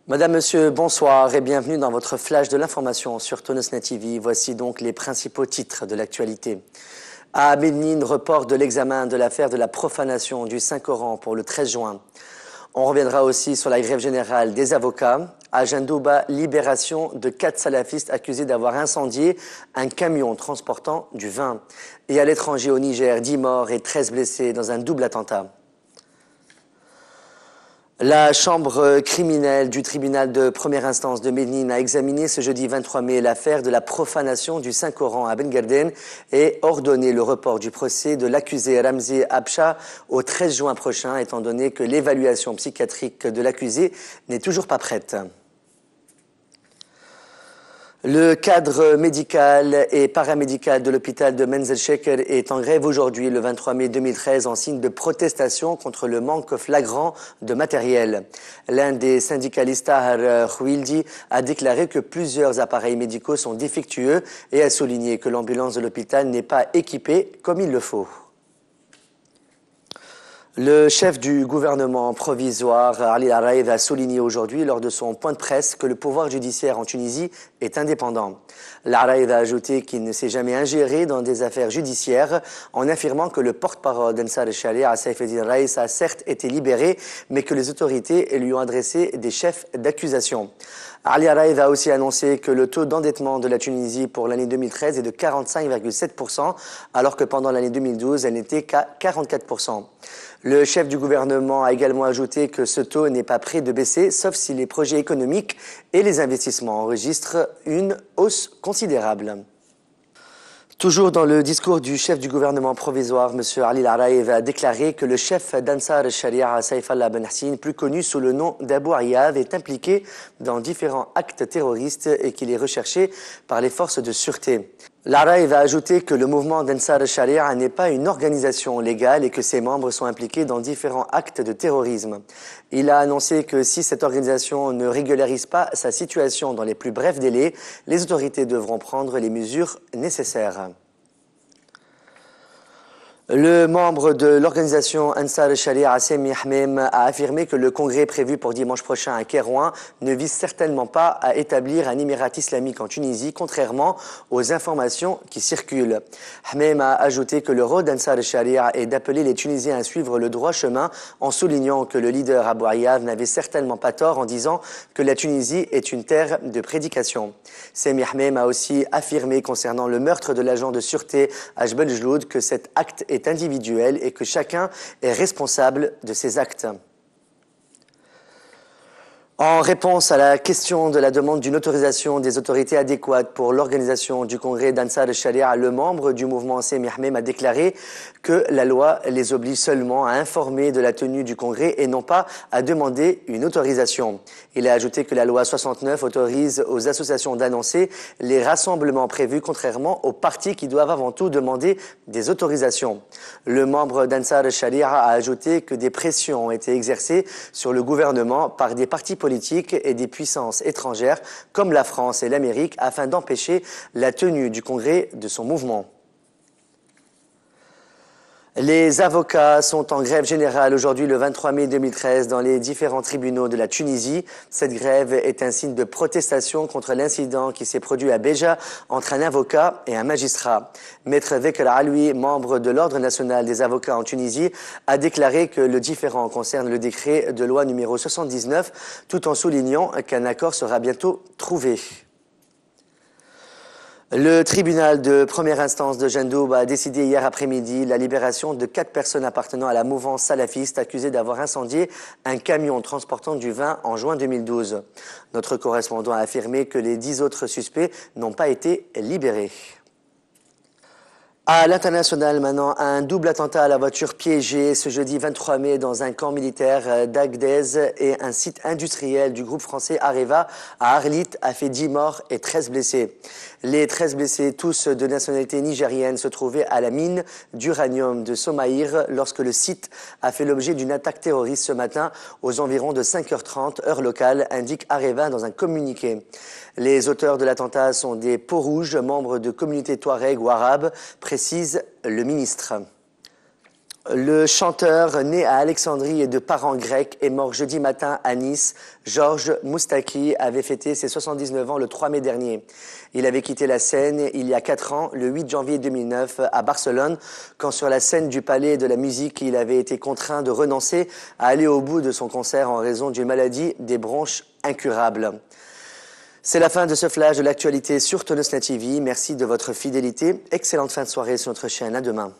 Madame, Monsieur, bonsoir et bienvenue dans votre flash de l'information sur Tonosnet TV. Voici donc les principaux titres de l'actualité. À Médine, report de l'examen de l'affaire de la profanation du Saint-Coran pour le 13 juin. On reviendra aussi sur la grève générale des avocats. À Jendouba, libération de 4 salafistes accusés d'avoir incendié un camion transportant du vin. Et à l'étranger au Niger, 10 morts et 13 blessés dans un double attentat. La chambre criminelle du tribunal de première instance de Médine a examiné ce jeudi 23 mai l'affaire de la profanation du Saint-Coran à Ben Garden et ordonné le report du procès de l'accusé Ramzi Abcha au 13 juin prochain, étant donné que l'évaluation psychiatrique de l'accusé n'est toujours pas prête. Le cadre médical et paramédical de l'hôpital de Menzel Sheker est en grève aujourd'hui, le 23 mai 2013, en signe de protestation contre le manque flagrant de matériel. L'un des syndicalistes, Tahar Khouildi, a déclaré que plusieurs appareils médicaux sont défectueux et a souligné que l'ambulance de l'hôpital n'est pas équipée comme il le faut. Le chef du gouvernement provisoire, Ali Araïd, a souligné aujourd'hui lors de son point de presse que le pouvoir judiciaire en Tunisie est indépendant. L'Araïd a ajouté qu'il ne s'est jamais ingéré dans des affaires judiciaires en affirmant que le porte-parole d'Ansar al-Sharia, Saif el-Din Raïs, a certes été libéré, mais que les autorités lui ont adressé des chefs d'accusation. Ali Araïd a aussi annoncé que le taux d'endettement de la Tunisie pour l'année 2013 est de 45,7%, alors que pendant l'année 2012, elle n'était qu'à 44%. Le chef du gouvernement a également ajouté que ce taux n'est pas prêt de baisser, sauf si les projets économiques et les investissements enregistrent une hausse considérable. Toujours dans le discours du chef du gouvernement provisoire, M. Ali Araïd a déclaré que le chef d'Ansar al-Sharia, Saif Allah Ben Hassin, plus connu sous le nom d'Abou Ayyad, est impliqué dans différents actes terroristes et qu'il est recherché par les forces de sûreté. L'Araïd a ajouté que le mouvement d'Ansar al-Sharia n'est pas une organisation légale et que ses membres sont impliqués dans différents actes de terrorisme. Il a annoncé que si cette organisation ne régularise pas sa situation dans les plus brefs délais, les autorités devront prendre les mesures nécessaires. Le membre de l'organisation Ansar al-Sharia, Semi Hamem, a affirmé que le congrès prévu pour dimanche prochain à Kérouan ne vise certainement pas à établir un émirat islamique en Tunisie, contrairement aux informations qui circulent. Hamem a ajouté que le rôle d'Ansar al-Sharia est d'appeler les Tunisiens à suivre le droit chemin, en soulignant que le leader Abou Ayyad n'avait certainement pas tort en disant que la Tunisie est une terre de prédication. Semi Hamem a aussi affirmé concernant le meurtre de l'agent de sûreté Ajbel Jloud que cet acte est individuel et que chacun est responsable de ses actes. En réponse à la question de la demande d'une autorisation des autorités adéquates pour l'organisation du congrès d'Ansar al-Sharia, le membre du mouvement Semi Hamem a déclaré que la loi les oblige seulement à informer de la tenue du congrès et non pas à demander une autorisation. Il a ajouté que la loi 69 autorise aux associations d'annoncer les rassemblements prévus, contrairement aux partis qui doivent avant tout demander des autorisations. Le membre d'Ansar al-Sharia a ajouté que des pressions ont été exercées sur le gouvernement par des partis politiques et des puissances étrangères comme la France et l'Amérique afin d'empêcher la tenue du congrès de son mouvement. Les avocats sont en grève générale aujourd'hui le 23 mai 2013 dans les différents tribunaux de la Tunisie. Cette grève est un signe de protestation contre l'incident qui s'est produit à Béja entre un avocat et un magistrat. Maître Vekr Aloui, membre de l'Ordre national des avocats en Tunisie, a déclaré que le différend concerne le décret de loi numéro 79, tout en soulignant qu'un accord sera bientôt trouvé. Le tribunal de première instance de Jendouba a décidé hier après-midi la libération de 4 personnes appartenant à la mouvance salafiste accusées d'avoir incendié un camion transportant du vin en juin 2012. Notre correspondant a affirmé que les 10 autres suspects n'ont pas été libérés. À l'international maintenant, un double attentat à la voiture piégée ce jeudi 23 mai dans un camp militaire d'Agdez et un site industriel du groupe français Areva à Arlit a fait 10 morts et 13 blessés. Les 13 blessés, tous de nationalité nigérienne, se trouvaient à la mine d'uranium de Somaïr lorsque le site a fait l'objet d'une attaque terroriste ce matin aux environs de 5h30 heure locale, indique Areva dans un communiqué. Les auteurs de l'attentat sont des peaux rouges, membres de communautés touareg ou arabes, précise le ministre. Le chanteur, né à Alexandrie et de parents grecs, est mort jeudi matin à Nice. Georges Moustaki avait fêté ses 79 ans le 3 mai dernier. Il avait quitté la scène il y a 4 ans, le 8 janvier 2009, à Barcelone, quand sur la scène du Palais de la Musique, il avait été contraint de renoncer à aller au bout de son concert en raison d'une maladie des bronches incurable. C'est la fin de ce flash de l'actualité sur Tonosna TV. Merci de votre fidélité. Excellente fin de soirée sur notre chaîne. À demain.